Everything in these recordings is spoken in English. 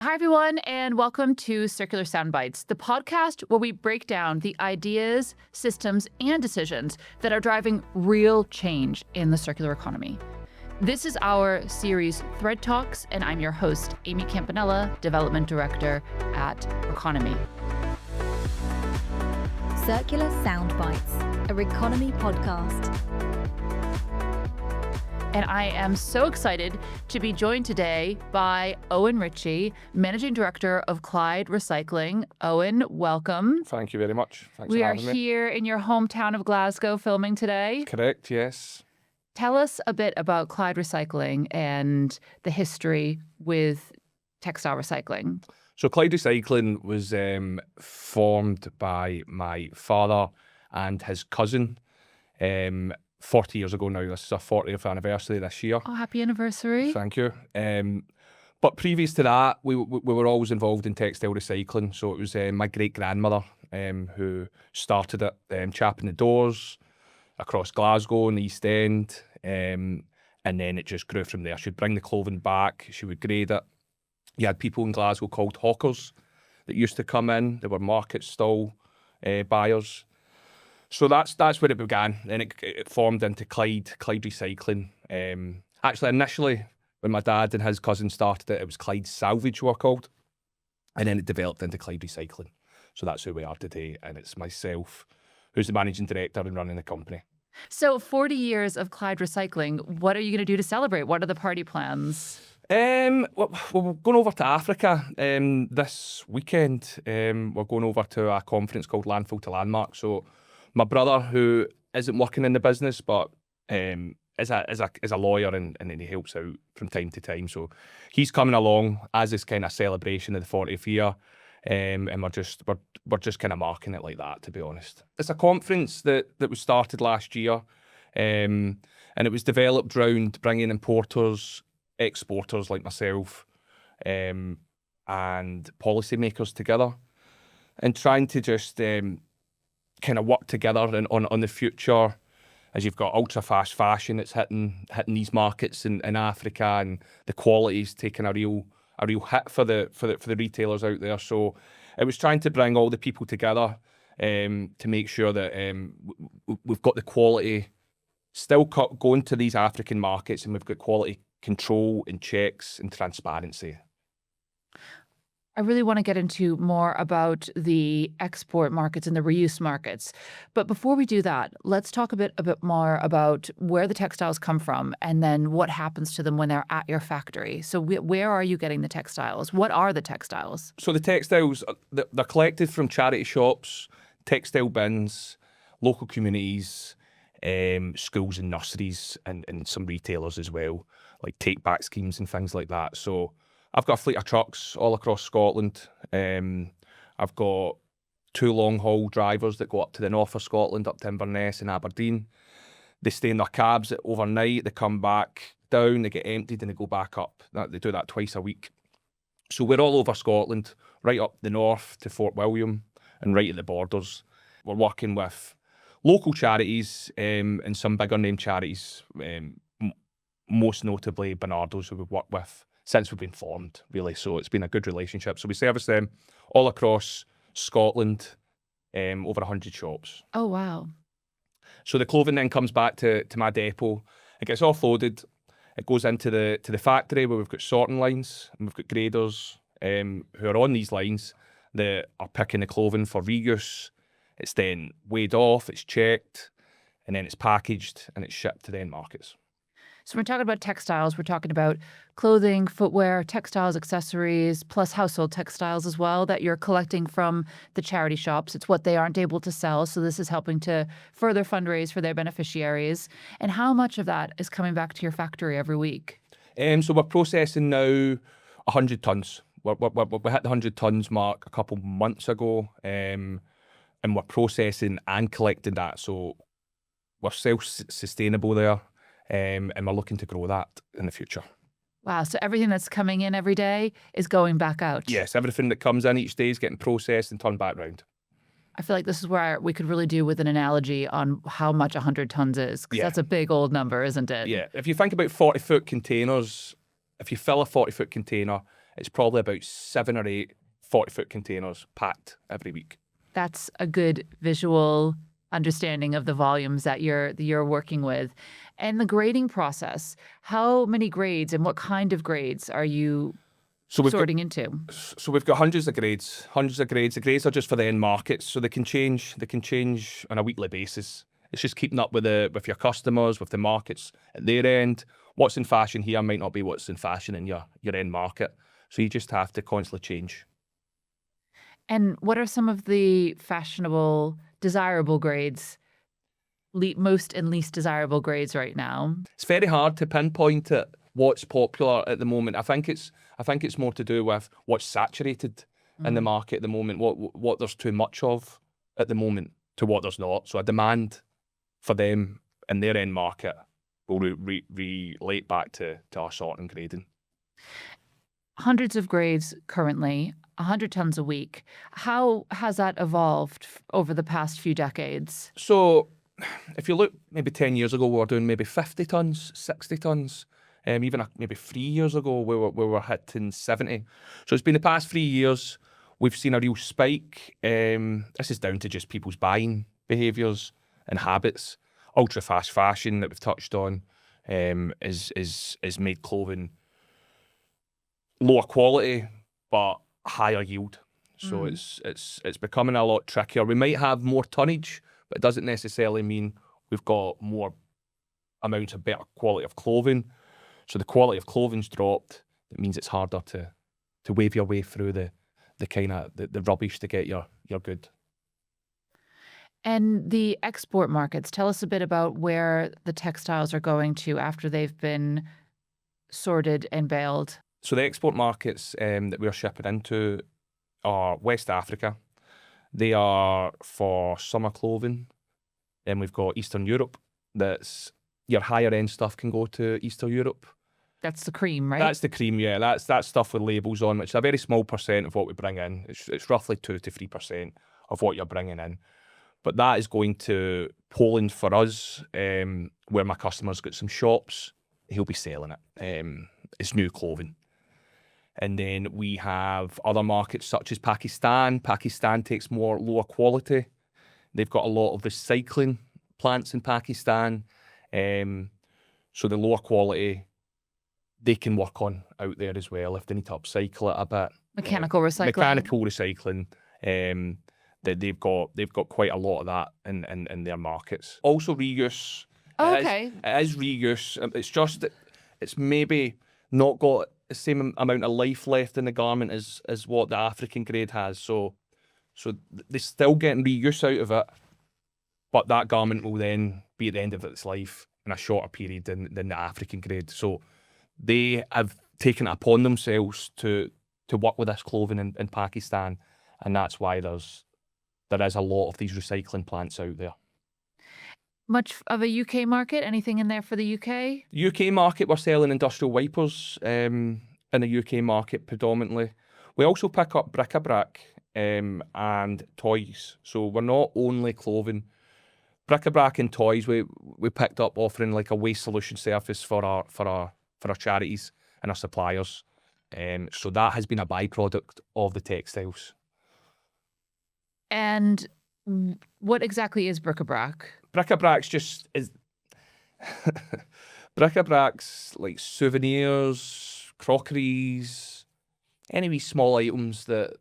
Hi, everyone, and welcome to Circular Soundbites, the podcast where we break down the ideas, systems, and decisions that are driving real change in the circular economy. This is our series Thread Talks, and I'm your host, Aimee Campanella, Development Director at Reconomy. Circular Soundbites, a Reconomy podcast. And I am so excited to be joined today by Owen Ritchie, Managing Director of Clyde Recycling. Owen, welcome. Thank you very much. Thanks We for are having me. here in your hometown of Glasgow filming today. Correct, yes. Tell us a bit about Clyde Recycling and the history with textile recycling. So Clyde Recycling was formed by my father and his cousin 40 years ago now. This is our 40th anniversary this year. Oh, happy anniversary. Thank you. But previous to that, we were always involved in textile recycling. So it was my great-grandmother who started it, chapping the doors across Glasgow and the East End. And then it just grew from there. She'd bring the clothing back. She would grade it. You had people in Glasgow called hawkers that used to come in. They were market stall buyers. So that's where it began. Then it formed into Clyde Recycling. Actually, initially, when my dad and his cousin started it, it was Clyde Salvage, we were called. And then it developed into Clyde Recycling. So that's who we are today. And it's myself who's the managing director and running the company. So 40 years of Clyde Recycling, what are you going to do to celebrate? What are the party plans? Well, we're going over to Africa this weekend. We're going over to a conference called Landfill to Landmark. So my brother, who isn't working in the business, but is a lawyer and he helps out from time to time. So he's coming along as this kind of celebration of the 40th year. And we're just kind of marking it like that, to be honest. It's a conference that was started last year, and it was developed around bringing importers, exporters like myself, and policymakers together, and trying to just kind of work together on the future. As you've got ultra fast fashion that's hitting these markets in Africa, and the quality's taking a real hit for the retailers out there. So it was trying to bring all the people together to make sure that we've got the quality still going to these African markets, and we've got quality control and checks and transparency. I really want to get into more about the export markets and the reuse markets. But before we do that, let's talk a bit more about where the textiles come from and then what happens to them when they're at your factory. So where are you getting the textiles? What are the textiles? So the textiles, they're collected from charity shops, textile bins, local communities, schools and nurseries, and some retailers as well, like take-back schemes and things like that. So I've got a fleet of trucks all across Scotland. I've got 2 long-haul drivers that go up to the north of Scotland, up to Inverness and Aberdeen. They stay in their cabs overnight. They come back down, they get emptied, and they go back up. They do that twice a week. So we're all over Scotland, right up the north to Fort William and right at the borders. We're working with local charities and some bigger name charities, most notably Bernardo's, who we've worked with since we've been formed, really. So it's been a good relationship. So we service them all across Scotland, over 100 shops. Oh, wow. So the clothing then comes back to my depot. It gets offloaded. It goes into the factory where we've got sorting lines, and we've got graders who are on these lines that are picking the clothing for reuse. It's then weighed off, it's checked, and then it's packaged and it's shipped to the end markets. So we're talking about textiles. We're talking about clothing, footwear, textiles, accessories, plus household textiles as well that you're collecting from the charity shops. It's what they aren't able to sell. So this is helping to further fundraise for their beneficiaries. And how much of that is coming back to your factory every week? So we're processing now 100 tonnes. We hit the 100 tonnes mark a couple months ago, and we're processing and collecting that. So we're self-sustainable there. And we're looking to grow that in the future. Wow, so everything that's coming in every day is going back out? Yes, everything that comes in each day is getting processed and turned back round. I feel like this is where we could really do with an analogy on how much 100 tons is, because that's a big old number, isn't it? Yeah, if you think about 40-foot containers, if you fill a 40-foot container, it's probably about 7 or 8 40-foot containers packed every week. That's a good visual understanding of the volumes that you're working with. And the grading process, how many grades and what kind of grades are you sorting into? So we've got hundreds of grades. The grades are just for the end markets, so they can change on a weekly basis. It's just keeping up with your customers, with the markets at their end. What's in fashion here might not be what's in fashion in your end market. So you just have to constantly change. And what are some of the fashionable, desirable grades, most and least desirable grades right now? It's very hard to pinpoint what's popular at the moment. I think it's more to do with what's saturated in the market at the moment, what there's too much of at the moment to what there's not. So a demand for them in their end market will relate back to our sorting and grading. Hundreds of grades currently, 100 tons a week. How has that evolved over the past few decades? So if you look maybe 10 years ago, we were doing maybe 50 tons, 60 tons. Even maybe 3 years ago, we were hitting 70. So it's been the past 3 years, we've seen a real spike. This is down to just people's buying behaviours and habits. Ultra fast fashion that we've touched on is made clothing lower quality but higher yield. So it's becoming a lot trickier. We might have more tonnage, but it doesn't necessarily mean we've got more amounts of better quality of clothing. So the quality of clothing's dropped. It means it's harder to wave your way through the kind of the rubbish to get your good. And the export markets, tell us a bit about where the textiles are going to after they've been sorted and baled. So the export markets that we're shipping into are West Africa. They are for summer clothing. Then we've got Eastern Europe. That's your higher end stuff can go to Eastern Europe. That's the cream, right? That's the cream, yeah. That's stuff with labels on, which is a very small percent of what we bring in. It's roughly 2 to 3% of what you're bringing in. But that is going to Poland for us, where my customer's got some shops. He'll be selling it. It's new clothing. And then we have other markets such as Pakistan. Pakistan takes more lower quality. They've got a lot of recycling plants in Pakistan. So the lower quality, they can work on out there as well if they need to upcycle it a bit. Mechanical recycling. Mechanical recycling. That they've got quite a lot of that in their markets. Also reuse. Oh, okay. It is reuse. It's just that it's maybe not got the same amount of life left in the garment as what the African grade has. So they're still getting reuse out of it, but that garment will then be at the end of its life in a shorter period than the African grade. So they have taken it upon themselves to work with this clothing in Pakistan, and that's why there is a lot of these recycling plants out there. Much of a UK market? Anything in there for the UK? UK market, we're selling industrial wipers in the UK market predominantly. We also pick up bric-a-brac and toys. So we're not only clothing. Bric-a-brac and toys, we picked up offering like a waste solution service for our charities and our suppliers. So that has been a byproduct of the textiles. And what exactly is bric-a-brac? Bric-a-brac's bric-a-brac's like souvenirs, crockeries, any wee small items that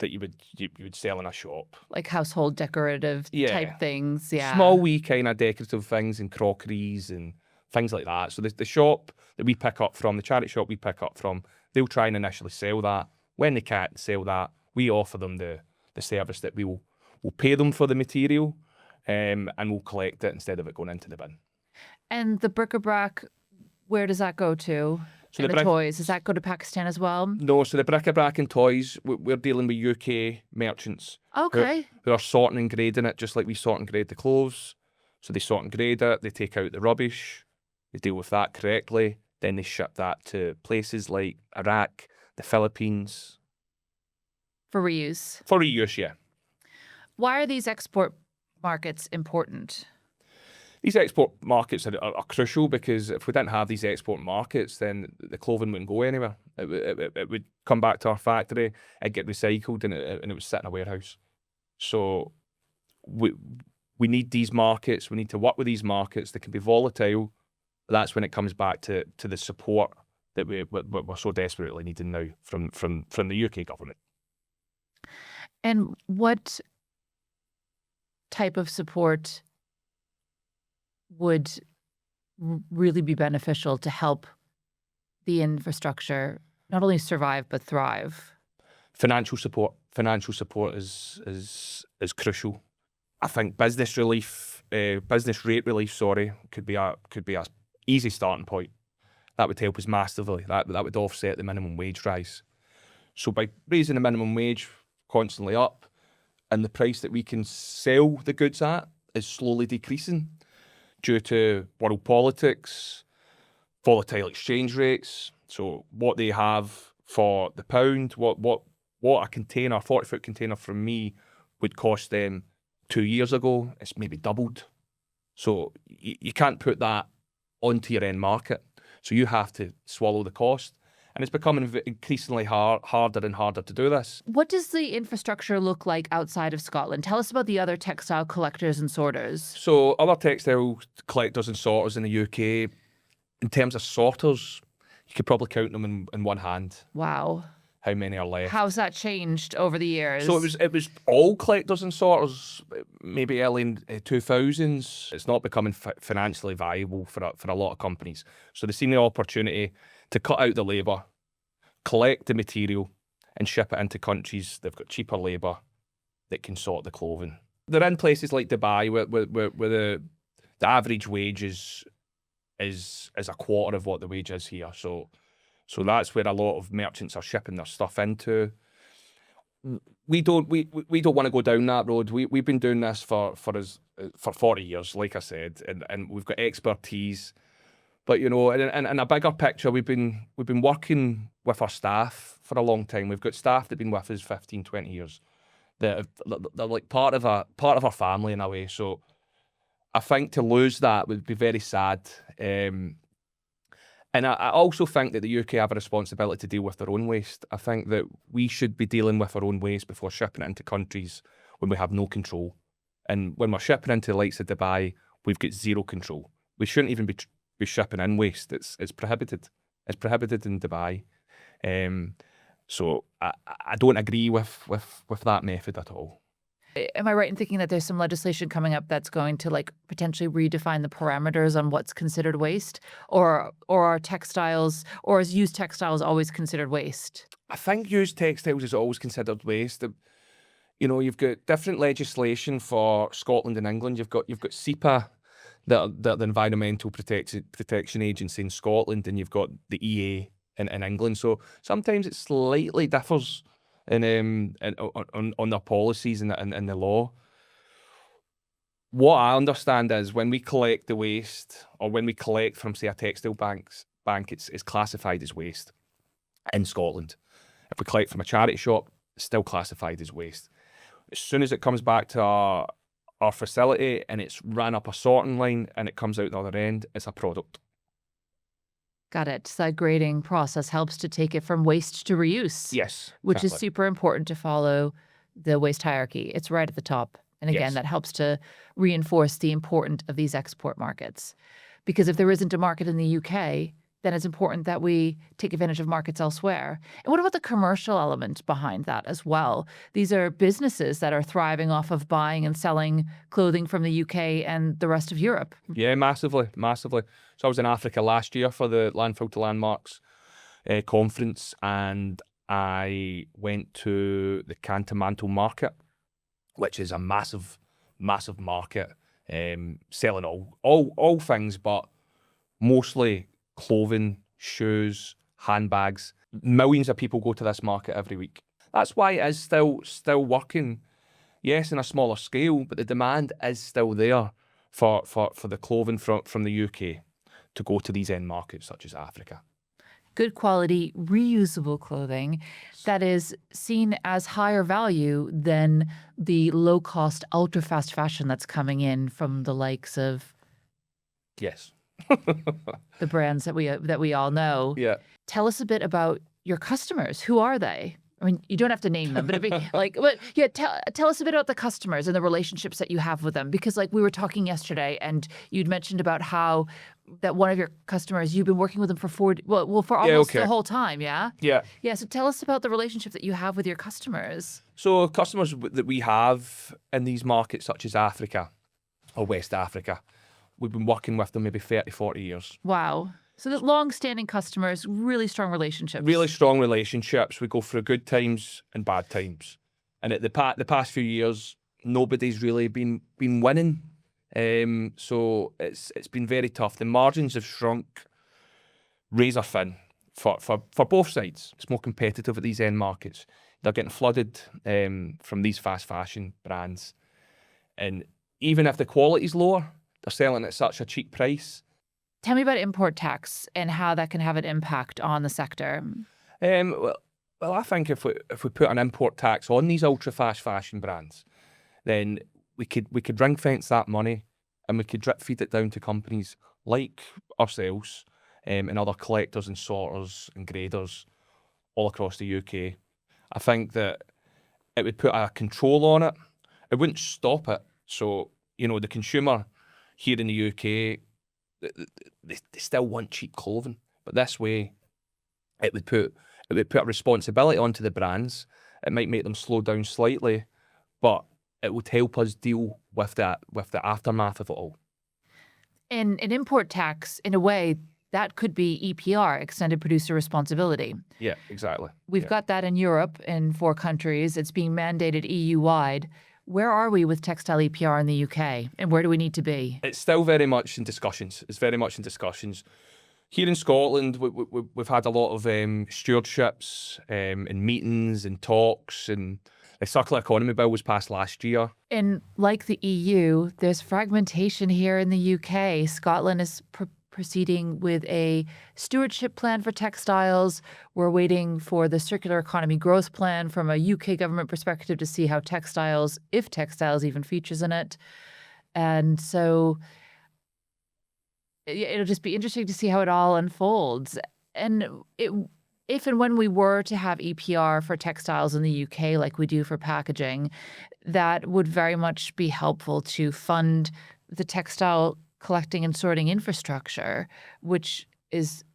you would sell in a shop. Like household decorative type things, yeah. Small wee kind of decorative things and crockeries and things like that. So the shop that we pick up from, the charity shop we pick up from, they'll try and initially sell that. When they can't sell that, we offer them the service that we'll pay them for the material and we'll collect it instead of it going into the bin. And the bric-a-brac, where does that go to? So the toys, does that go to Pakistan as well? No, so the bric-a-brac and toys, we're dealing with UK merchants. Okay. Who are sorting and grading it just like we sort and grade the clothes. So they sort and grade it, they take out the rubbish, they deal with that correctly, then they ship that to places like Iraq, the Philippines. For reuse? For reuse, yeah. Why are these export markets important? These export markets are crucial, because if we didn't have these export markets, then the clothing wouldn't go anywhere. It would come back to our factory, it'd get recycled, and it would sit in a warehouse. So we need these markets. We need to work with these markets. They can be volatile. That's when it comes back to the support that we're so desperately needing now from the UK government. And what type of support would really be beneficial to help the infrastructure not only survive but thrive? Financial support. Financial support is crucial. I think business rate relief, could be a easy starting point. That would help us massively. That would offset the minimum wage rise. So by raising the minimum wage constantly up, and the price that we can sell the goods at is slowly decreasing due to world politics, volatile exchange rates. So what they have for the pound, what a container, 40-foot container from me would cost them 2 years ago, it's maybe doubled. So you can't put that onto your end market. So you have to swallow the cost. And it's becoming increasingly harder and harder to do this. What does the infrastructure look like outside of Scotland? Tell us about the other textile collectors and sorters. So other textile collectors and sorters in the UK, in terms of sorters, you could probably count them in one hand. Wow. How many are left? How's that changed over the years? So it was all collectors and sorters, maybe early in 2000s. It's not becoming financially viable for a lot of companies. So they've seen the opportunity to cut out the labour, collect the material, and ship it into countries they've got cheaper labour that can sort the clothing. They're in places like Dubai where the average wage is a quarter of what the wage is here. So that's where a lot of merchants are shipping their stuff into. We don't want to go down that road. We've been doing this for 40 years, like I said, and we've got expertise. But in a bigger picture, we've been working with our staff for a long time. We've got staff that've been with us 15, 20 years. They're like part of our family in a way. So I think to lose that would be very sad. And I also think that the UK have a responsibility to deal with their own waste. I think that we should be dealing with our own waste before shipping it into countries when we have no control. And when we're shipping into the likes of Dubai, we've got zero control. We shouldn't even be shipping in waste. It's prohibited. It's prohibited in Dubai. So I don't agree with that method at all. Am I right in thinking that there's some legislation coming up that's going to potentially redefine the parameters on what's considered waste, or are textiles, or is used textiles always considered waste? I think used textiles is always considered waste. You've got different legislation for Scotland and England. You've got SEPA, the Environmental Protection Agency in Scotland, and you've got the EA in England. So sometimes it slightly differs on their policies and the law. What I understand is when we collect the waste, or when we collect from, say, a textile bank, it's classified as waste in Scotland. If we collect from a charity shop, it's still classified as waste. As soon as it comes back to our facility and it's ran up a sorting line and it comes out the other end, it's a product. Got it. So that grading process helps to take it from waste to reuse. Yes. Which is exactly. super important to follow the waste hierarchy. It's right at the top. And again, Yes. that helps to reinforce the importance of these export markets. Because if there isn't a market in the UK, then it's important that we take advantage of markets elsewhere. And what about the commercial element behind that as well? These are businesses that are thriving off of buying and selling clothing from the UK and the rest of Europe. Yeah, massively. So I was in Africa last year for the Landfill to Landmarks conference, and I went to the Cantamanto market, which is a massive market, selling all things, but mostly clothing, shoes, handbags. Millions of people go to this market every week. That's why it is still working. Yes, in a smaller scale, but the demand is still there for the clothing from the UK to go to these end markets such as Africa. Good quality, reusable clothing that is seen as higher value than the low-cost, ultra-fast fashion that's coming in from the likes of Yes. The brands that we all know. Yeah. Tell us a bit about your customers. Who are they? I mean, you don't have to name them, but it'd be tell us a bit about the customers and the relationships that you have with them. Because like we were talking yesterday, and you'd mentioned about how that one of your customers, you've been working with them for for almost the whole time, yeah? Yeah. Yeah, so tell us about the relationship that you have with your customers. So customers that we have in these markets, such as Africa or West Africa, we've been working with them maybe 30, 40 years. Wow. So the long-standing customers, really strong relationships. Really strong relationships. We go through good times and bad times. And at the past few years, nobody's really been winning. So it's been very tough. The margins have shrunk razor thin for both sides. It's more competitive at these end markets. They're getting flooded from these fast fashion brands. And even if the quality's lower, they're selling at such a cheap price. Tell me about import tax and how that can have an impact on the sector. Well, I think if we put an import tax on these ultra fast fashion brands, then we could ring fence that money, and we could drip feed it down to companies like ourselves and other collectors and sorters and graders all across the UK. I think that it would put a control on it. It wouldn't stop it. So, the consumer here in the UK, they still want cheap clothing, but this way, it would put a responsibility onto the brands. It might make them slow down slightly, but it would help us deal with the aftermath of it all. And an import tax, in a way, that could be EPR, extended producer responsibility. Yeah, exactly. We've got that in Europe in 4 countries. It's being mandated EU-wide. Where are we with textile EPR in the UK, and where do we need to be? It's still very much in discussions. Here in Scotland, we've had a lot of stewardships and meetings and talks, and the Circular Economy Bill was passed last year. And like the EU, there's fragmentation here in the UK. Scotland is proceeding with a stewardship plan for textiles. We're waiting for the Circular Economy Growth Plan from a UK government perspective to see how textiles, if textiles even features in it. And so it'll just be interesting to see how it all unfolds. And if and when we were to have EPR for textiles in the UK like we do for packaging, that would very much be helpful to fund the textile collecting and sorting infrastructure, which is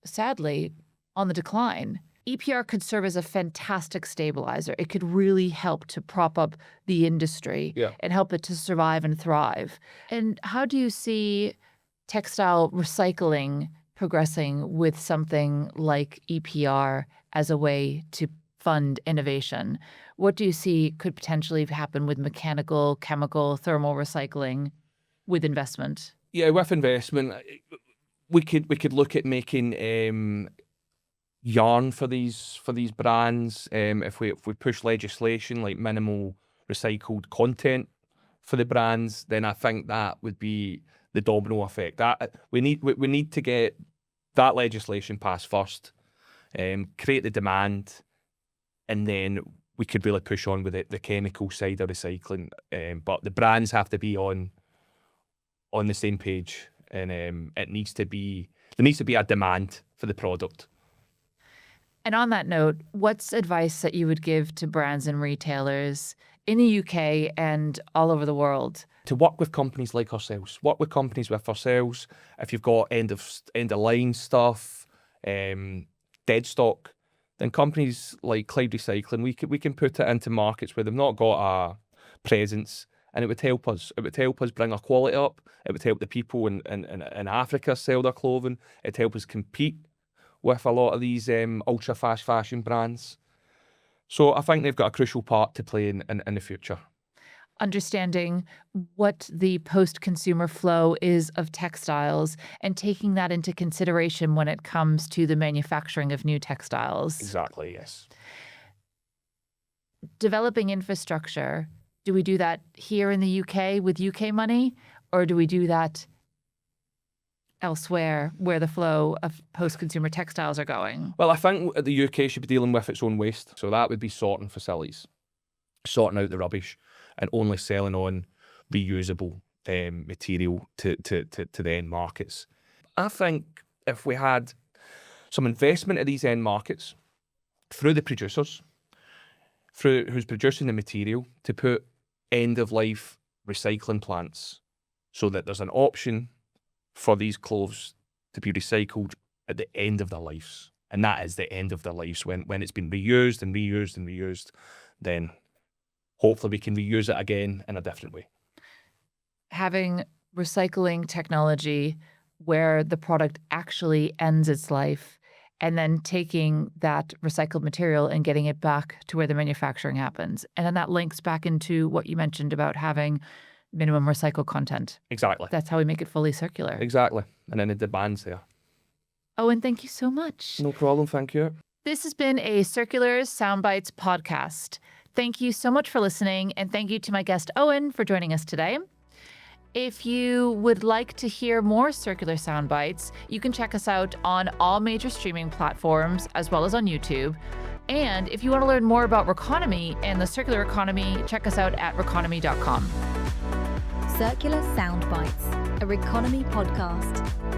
sadly on the decline. EPR could serve as a fantastic stabilizer. It could really help to prop up the industry and help it to survive and thrive. And how do you see textile recycling progressing with something like EPR as a way to fund innovation? What do you see could potentially happen with mechanical, chemical, thermal recycling with investment? Yeah, with investment, we could look at making yarn for these brands. If we push legislation like minimal recycled content for the brands, then I think that would be the domino effect. That we need to get that legislation passed first, create the demand, and then we could really push on with the chemical side of recycling. But the brands have to be on the same page, and there needs to be a demand for the product. And on that note, what's advice that you would give to brands and retailers in the UK and all over the world? To work with companies like ourselves. If you've got end of line stuff, dead stock, then companies like Clyde Recycling, we can put it into markets where they've not got a presence, and it would help us. It would help us bring our quality up. It would help the people in Africa sell their clothing. It'd help us compete with a lot of these ultra fast fashion brands. So I think they've got a crucial part to play in the future. Understanding what the post-consumer flow is of textiles and taking that into consideration when it comes to the manufacturing of new textiles. Exactly, yes. Developing infrastructure, do we do that here in the UK with UK money, or do we do that elsewhere where the flow of post-consumer textiles are going? Well, I think the UK should be dealing with its own waste. So that would be sorting facilities, sorting out the rubbish, and only selling on reusable material to the end markets. I think if we had some investment in these end markets through the producers, through who's producing the material, to put end-of-life recycling plants so that there's an option for these clothes to be recycled at the end of their lives. And that is the end of their lives. When it's been reused and reused and reused, then hopefully we can reuse it again in a different way. Having recycling technology where the product actually ends its life and then taking that recycled material and getting it back to where the manufacturing happens. And then that links back into what you mentioned about having minimum recycled content. Exactly. That's how we make it fully circular. Exactly. And then the demand's there. Owen, thank you so much. No problem, thank you. This has been a Circular Soundbites podcast. Thank you so much for listening, and thank you to my guest Owen for joining us today. If you would like to hear more Circular Soundbites, you can check us out on all major streaming platforms as well as on YouTube. And if you want to learn more about Reconomy and the circular economy, check us out at reconomy.com. Circular Soundbites, a Reconomy podcast.